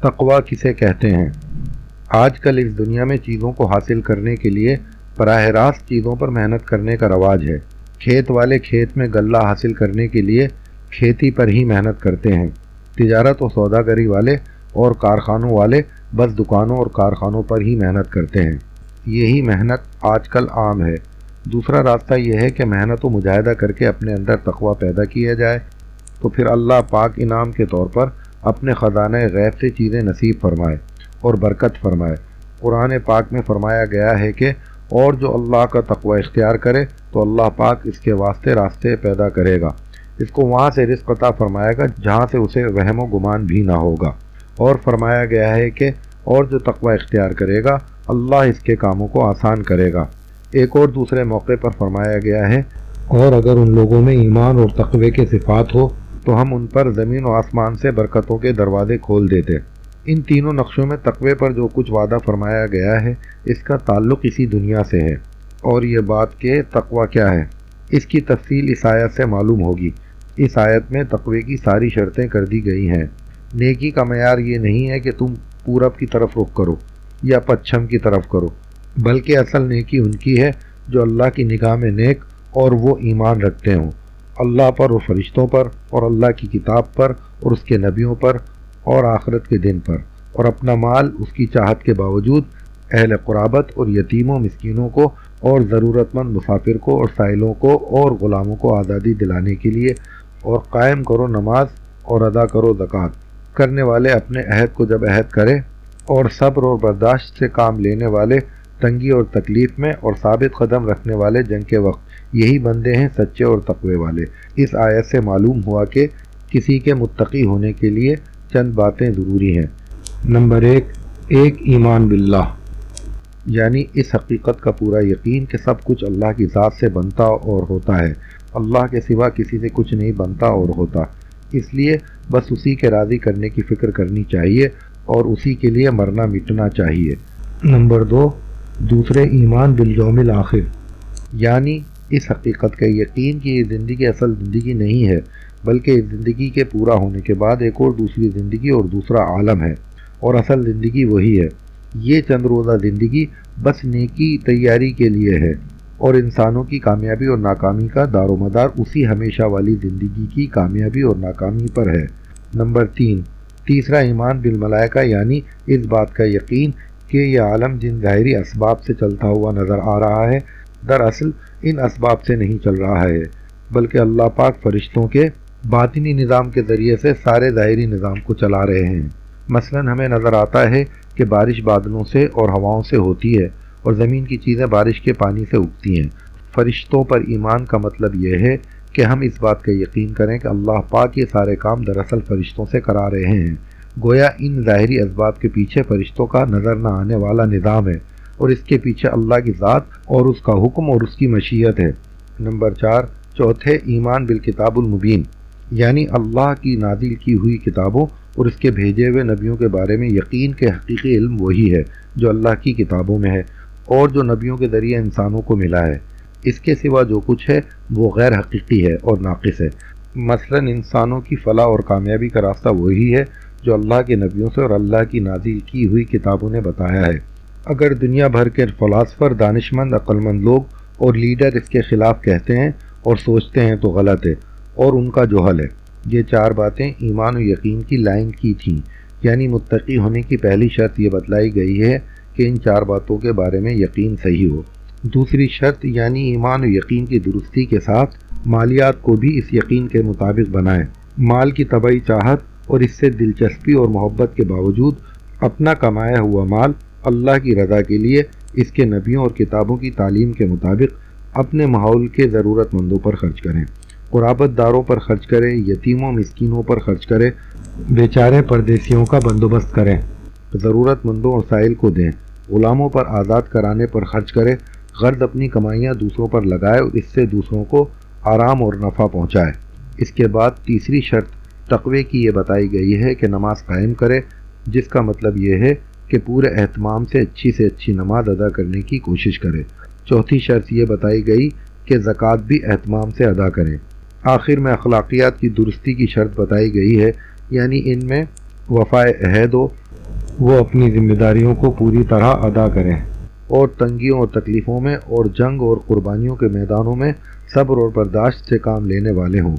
تقوی کسے کہتے ہیں؟ آج کل اس دنیا میں چیزوں کو حاصل کرنے کے لیے براہ راست چیزوں پر محنت کرنے کا رواج ہے۔ کھیت والے کھیت میں غلہ حاصل کرنے کے لیے کھیتی پر ہی محنت کرتے ہیں۔ تجارت و سوداگری والے اور کارخانوں والے بس دکانوں اور کارخانوں پر ہی محنت کرتے ہیں۔ یہی محنت آج کل عام ہے۔ دوسرا راستہ یہ ہے کہ محنت و مجاہدہ کر کے اپنے اندر تقوی پیدا کیا جائے تو پھر اللہ پاک انعام کے طور پر اپنے خزانہ غیب سے چیزیں نصیب فرمائے اور برکت فرمائے۔ قرآن پاک میں فرمایا گیا ہے کہ اور جو اللہ کا تقوی اختیار کرے تو اللہ پاک اس کے واسطے راستے پیدا کرے گا، اس کو وہاں سے رزق عطا فرمائے گا جہاں سے اسے وہم و گمان بھی نہ ہوگا۔ اور فرمایا گیا ہے کہ اور جو تقوی اختیار کرے گا اللہ اس کے کاموں کو آسان کرے گا۔ ایک اور دوسرے موقع پر فرمایا گیا ہے اور اگر ان لوگوں میں ایمان اور تقوی کے صفات ہو تو ہم ان پر زمین و آسمان سے برکتوں کے دروازے کھول دیتے۔ ان تینوں نقشوں میں تقوی پر جو کچھ وعدہ فرمایا گیا ہے اس کا تعلق اسی دنیا سے ہے۔ اور یہ بات کہ تقوی کیا ہے اس کی تفصیل اس آیت سے معلوم ہوگی۔ اس آیت میں تقوی کی ساری شرطیں کر دی گئی ہیں۔ نیکی کا معیار یہ نہیں ہے کہ تم پورب کی طرف رخ کرو یا پچھم کی طرف کرو، بلکہ اصل نیکی ان کی ہے جو اللہ کی نگاہ میں نیک اور وہ ایمان رکھتے ہوں اللہ پر اور فرشتوں پر اور اللہ کی کتاب پر اور اس کے نبیوں پر اور آخرت کے دن پر، اور اپنا مال اس کی چاہت کے باوجود اہل قرابت اور یتیموں مسکینوں کو اور ضرورت مند مسافر کو اور سائلوں کو اور غلاموں کو آزادی دلانے کے لیے، اور قائم کرو نماز اور ادا کرو زکوٰۃ۔ کرنے والے اپنے عہد کو جب عہد کرے اور صبر اور برداشت سے کام لینے والے تنگی اور تکلیف میں، اور ثابت قدم رکھنے والے جنگ کے وقت، یہی بندے ہیں سچے اور تقوی والے۔ اس آیت سے معلوم ہوا کہ کسی کے متقی ہونے کے لیے چند باتیں ضروری ہیں۔ نمبر ایک ایمان باللہ، یعنی اس حقیقت کا پورا یقین کہ سب کچھ اللہ کی ذات سے بنتا اور ہوتا ہے، اللہ کے سوا کسی سے کچھ نہیں بنتا اور ہوتا، اس لیے بس اسی کے راضی کرنے کی فکر کرنی چاہیے اور اسی کے لیے مرنا مٹنا چاہیے۔ نمبر دوسرے ایمان بالیوم الآخر، یعنی اس حقیقت کا یقین کہ یہ زندگی اصل زندگی نہیں ہے، بلکہ اس زندگی کے پورا ہونے کے بعد ایک اور دوسری زندگی اور دوسرا عالم ہے، اور اصل زندگی وہی ہے۔ یہ چند روزہ زندگی بس نیکی تیاری کے لیے ہے، اور انسانوں کی کامیابی اور ناکامی کا دار و مدار اسی ہمیشہ والی زندگی کی کامیابی اور ناکامی پر ہے۔ نمبر تیسرا ایمان بالملائکہ، یعنی اس بات کا یقین کہ یہ عالم جن ظاہری اسباب سے چلتا ہوا نظر آ رہا ہے دراصل ان اسباب سے نہیں چل رہا ہے، بلکہ اللہ پاک فرشتوں کے باطنی نظام کے ذریعے سے سارے ظاہری نظام کو چلا رہے ہیں۔ مثلا ہمیں نظر آتا ہے کہ بارش بادلوں سے اور ہواؤں سے ہوتی ہے، اور زمین کی چیزیں بارش کے پانی سے اگتی ہیں۔ فرشتوں پر ایمان کا مطلب یہ ہے کہ ہم اس بات کا یقین کریں کہ اللہ پاک یہ سارے کام دراصل فرشتوں سے کرا رہے ہیں، گویا ان ظاہری اسباب کے پیچھے فرشتوں کا نظر نہ آنے والا نظام ہے، اور اس کے پیچھے اللہ کی ذات اور اس کا حکم اور اس کی مشیت ہے۔ نمبر چوتھے ایمان بالکتاب المبین، یعنی اللہ کی نازل کی ہوئی کتابوں اور اس کے بھیجے ہوئے نبیوں کے بارے میں یقین کہ حقیقی علم وہی ہے جو اللہ کی کتابوں میں ہے اور جو نبیوں کے ذریعے انسانوں کو ملا ہے۔ اس کے سوا جو کچھ ہے وہ غیر حقیقی ہے اور ناقص ہے۔ مثلا انسانوں کی فلاح اور کامیابی کا راستہ وہی ہے جو اللہ کے نبیوں سے اور اللہ کی نازل کی ہوئی کتابوں نے بتایا ہے۔ اگر دنیا بھر کے فلاسفر، دانشمند، عقلمند لوگ اور لیڈر اس کے خلاف کہتے ہیں اور سوچتے ہیں تو غلط ہے اور ان کا جوہل ہے۔ یہ 4 باتیں ایمان و یقین کی لائن کی تھیں، یعنی متقی ہونے کی پہلی شرط یہ بتلائی گئی ہے کہ ان 4 باتوں کے بارے میں یقین صحیح ہو۔ دوسری شرط یعنی ایمان و یقین کی درستی کے ساتھ مالیات کو بھی اس یقین کے مطابق بنائیں۔ مال کی طبعی چاہت اور اس سے دلچسپی اور محبت کے باوجود اپنا کمایا ہوا مال اللہ کی رضا کے لیے اس کے نبیوں اور کتابوں کی تعلیم کے مطابق اپنے ماحول کے ضرورت مندوں پر خرچ کریں، قرابت داروں پر خرچ کریں، یتیموں مسکینوں پر خرچ کریں، بیچارے پردیسیوں کا بندوبست کریں، ضرورت مندوں اور سائل کو دیں، غلاموں پر آزاد کرانے پر خرچ کریں، غرض اپنی کمائیاں دوسروں پر لگائے اور اس سے دوسروں کو آرام اور نفع پہنچائے۔ اس کے بعد تیسری شرط تقوی کی یہ بتائی گئی ہے کہ نماز قائم کرے، جس کا مطلب یہ ہے کہ پورے اہتمام سے اچھی نماز ادا کرنے کی کوشش کرے۔ چوتھی شرط یہ بتائی گئی کہ زکوٰۃ بھی اہتمام سے ادا کریں۔ آخر میں اخلاقیات کی درستی کی شرط بتائی گئی ہے، یعنی ان میں وفائے عہد ہو وہ اپنی ذمہ داریوں کو پوری طرح ادا کریں اور تنگیوں اور تکلیفوں میں اور جنگ اور قربانیوں کے میدانوں میں صبر اور برداشت سے کام لینے والے ہوں۔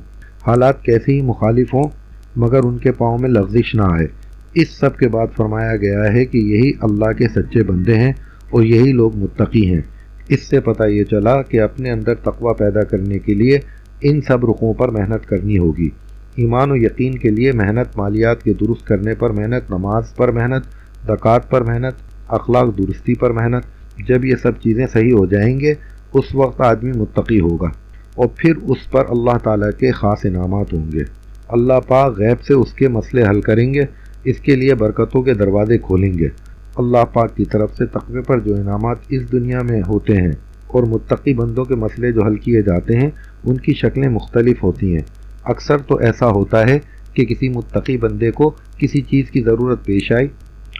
حالات کیسے ہی مخالف ہوں مگر ان کے پاؤں میں لغزش نہ آئے۔ اس سب کے بعد فرمایا گیا ہے کہ یہی اللہ کے سچے بندے ہیں اور یہی لوگ متقی ہیں۔ اس سے پتہ یہ چلا کہ اپنے اندر تقوی پیدا کرنے کے لیے ان سب رخوں پر محنت کرنی ہوگی۔ ایمان و یقین کے لیے محنت، مالیات کے درست کرنے پر محنت، نماز پر محنت، زکوٰۃ پر محنت، اخلاق درستی پر محنت۔ جب یہ سب چیزیں صحیح ہو جائیں گے اس وقت آدمی متقی ہوگا اور پھر اس پر اللہ تعالیٰ کے خاص انعامات ہوں گے۔ اللہ پاک غیب سے اس کے مسئلے حل کریں گے، اس کے لیے برکتوں کے دروازے کھولیں گے۔ اللہ پاک کی طرف سے تقوی پر جو انعامات اس دنیا میں ہوتے ہیں اور متقی بندوں کے مسئلے جو حل کیے جاتے ہیں ان کی شکلیں مختلف ہوتی ہیں۔ اکثر تو ایسا ہوتا ہے کہ کسی متقی بندے کو کسی چیز کی ضرورت پیش آئی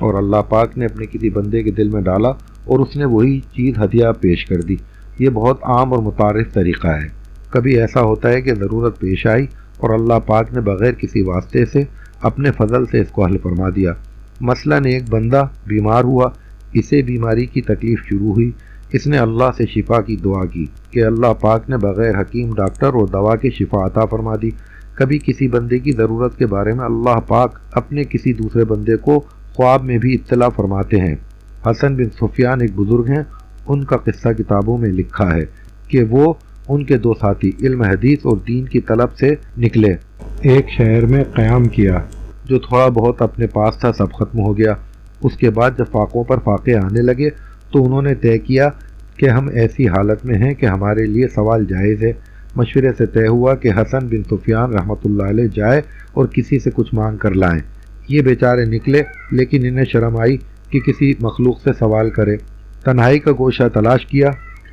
اور اللہ پاک نے اپنے کسی بندے کے دل میں ڈالا اور اس نے وہی چیز ہدیہ پیش کر دی۔ یہ بہت عام اور متعارف طریقہ ہے۔ کبھی ایسا ہوتا ہے کہ ضرورت پیش آئی اور اللہ پاک نے بغیر کسی واسطے سے اپنے فضل سے اس کو حل فرما دیا۔ مثلاً ایک بندہ بیمار ہوا، اسے بیماری کی تکلیف شروع ہوئی، اس نے اللہ سے شفا کی دعا کی کہ اللہ پاک نے بغیر حکیم ڈاکٹر اور دوا کے شفا عطا فرما دی۔ کبھی کسی بندے کی ضرورت کے بارے میں اللہ پاک اپنے کسی دوسرے بندے کو خواب میں بھی اطلاع فرماتے ہیں۔ حسن بن سفیان ایک بزرگ ہیں، ان کا قصہ کتابوں میں لکھا ہے کہ وہ ان کے دو ساتھی علم حدیث اور دین کی طلب سے نکلے، ایک شہر میں قیام کیا۔ جو تھوڑا بہت اپنے پاس تھا سب ختم ہو گیا۔ اس کے بعد جب فاقوں پر فاقے آنے لگے تو انہوں نے طے کیا کہ ہم ایسی حالت میں ہیں کہ ہمارے لیے سوال جائز ہے۔ مشورے سے طے ہوا کہ حسن بن سفیان رحمۃ اللہ علیہ جائے اور کسی سے کچھ مانگ کر لائیں۔ یہ بیچارے نکلے لیکن انہیں شرم آئی کہ کسی مخلوق سے سوال کرے۔ تنہائی کا گوشہ تلاش کیا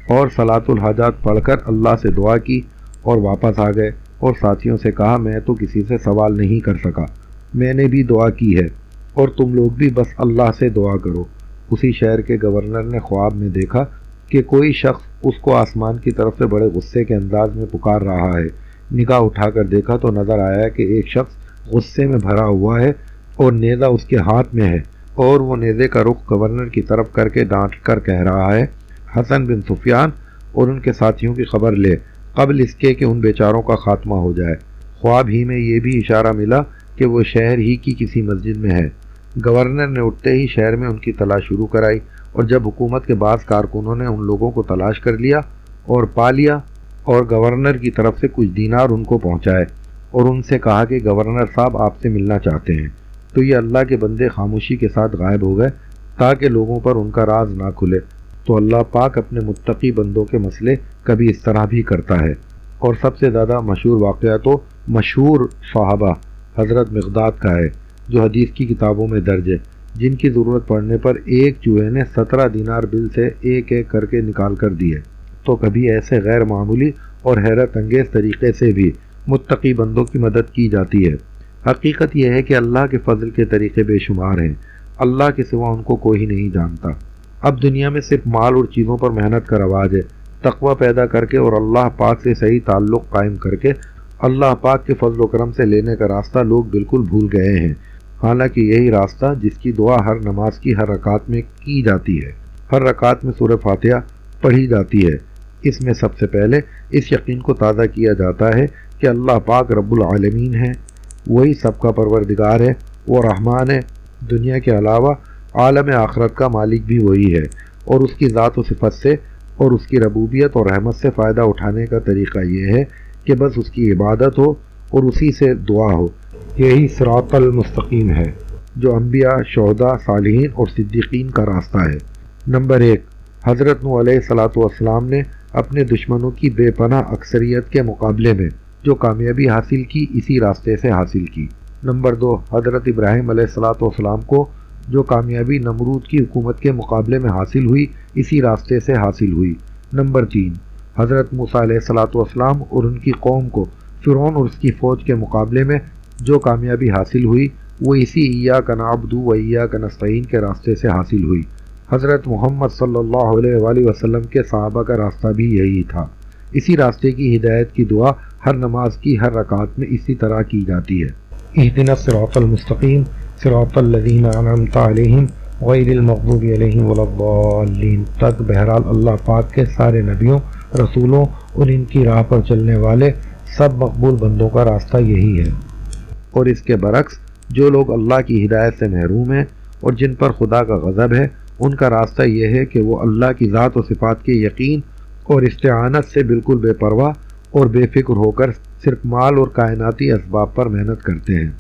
اور صلاۃ الحاجات پڑھ کر اللہ سے دعا کی اور واپس آ گئے اور ساتھیوں سے کہا میں تو کسی سے سوال نہیں کر سکا، میں نے بھی دعا کی ہے اور تم لوگ بھی بس اللہ سے دعا کرو۔ اسی شہر کے گورنر نے خواب میں دیکھا کہ کوئی شخص اس کو آسمان کی طرف سے بڑے غصے کے انداز میں پکار رہا ہے۔ نگاہ اٹھا کر دیکھا تو نظر آیا کہ ایک شخص غصے میں بھرا ہوا ہے اور نیزہ اس کے ہاتھ میں ہے اور وہ نیزے کا رخ گورنر کی طرف کر کے ڈانٹ کر کہہ رہا ہے حسن بن سفیان اور ان کے ساتھیوں کی خبر لے قبل اس کے کہ ان بیچاروں کا خاتمہ ہو جائے۔ خواب ہی میں یہ بھی اشارہ ملا کہ وہ شہر ہی کی کسی مسجد میں ہے۔ گورنر نے اٹھتے ہی شہر میں ان کی تلاش شروع کرائی اور جب حکومت کے بعض کارکنوں نے ان لوگوں کو تلاش کر لیا اور پا لیا اور گورنر کی طرف سے کچھ دینار ان کو پہنچائے اور ان سے کہا کہ گورنر صاحب آپ سے ملنا چاہتے ہیں، تو یہ اللہ کے بندے خاموشی کے ساتھ غائب ہو گئے تاکہ لوگوں پر ان کا راز نہ کھلے۔ تو اللہ پاک اپنے متقی بندوں کے مسئلے کبھی اس طرح بھی کرتا ہے۔ اور سب سے زیادہ مشہور واقعہ تو مشہور صحابہ حضرت مقداد کا ہے جو حدیث کی کتابوں میں درج ہے، جن کی ضرورت پڑنے پر ایک چوہے نے 17 دینار بل سے ایک ایک کر کے نکال کر دیے۔ تو کبھی ایسے غیر معمولی اور حیرت انگیز طریقے سے بھی متقی بندوں کی مدد کی جاتی ہے۔ حقیقت یہ ہے کہ اللہ کے فضل کے طریقے بے شمار ہیں، اللہ کے سوا ان کو کوئی نہیں جانتا۔ اب دنیا میں صرف مال اور چیزوں پر محنت کا رواج ہے۔ تقوی پیدا کر کے اور اللہ پاک سے صحیح تعلق قائم کر کے اللہ پاک کے فضل و کرم سے لینے کا راستہ لوگ بالکل بھول گئے ہیں، حالانکہ یہی راستہ جس کی دعا ہر نماز کی ہر رکعت میں کی جاتی ہے، ہر رکعت میں سورہ فاتحہ پڑھی جاتی ہے۔ اس میں سب سے پہلے اس یقین کو تازہ کیا جاتا ہے کہ اللہ پاک رب العالمین ہے، وہی سب کا پروردگار ہے، وہ رحمان ہے، دنیا کے علاوہ عالم آخرت کا مالک بھی وہی ہے، اور اس کی ذات و صفت سے اور اس کی ربوبیت اور رحمت سے فائدہ اٹھانے کا طریقہ یہ ہے کہ بس اس کی عبادت ہو اور اسی سے دعا ہو۔ یہی صراط المستقیم ہے جو انبیاء، شہداء، صالحین اور صدیقین کا راستہ ہے۔ نمبر 1، حضرت نوح علیہ الصلوۃ والسلام نے اپنے دشمنوں کی بے پناہ اکثریت کے مقابلے میں جو کامیابی حاصل کی اسی راستے سے حاصل کی۔ نمبر 2، حضرت ابراہیم علیہ الصلوۃ والسلام کو جو کامیابی نمرود کی حکومت کے مقابلے میں حاصل ہوئی اسی راستے سے حاصل ہوئی۔ نمبر 3، حضرت موسیٰ علیہ الصلوۃ والسلام اور ان کی قوم کو فرعون اور اس کی فوج کے مقابلے میں جو کامیابی حاصل ہوئی وہ اسی ایاک نعبد و ایاک نستعین کے راستے سے حاصل ہوئی۔ حضرت محمد صلی اللہ علیہ وآلہ وسلم کے صحابہ کا راستہ بھی یہی تھا۔ اسی راستے کی ہدایت کی دعا ہر نماز کی ہر رکعت میں اسی طرح کی جاتی ہے۔ اہدنا الصراط المستقیم صراط الذین انعمت علیہم غیر المغضوب علیہم ولا الضالین تک۔ بہرحال اللہ پاک کے سارے نبیوں، رسولوں اور ان کی راہ پر چلنے والے سب مقبول بندوں کا راستہ یہی ہے۔ اور اس کے برعکس جو لوگ اللہ کی ہدایت سے محروم ہیں اور جن پر خدا کا غضب ہے، ان کا راستہ یہ ہے کہ وہ اللہ کی ذات و صفات کے یقین اور استعانت سے بالکل بے پرواہ اور بے فکر ہو کر صرف مال اور کائناتی اسباب پر محنت کرتے ہیں۔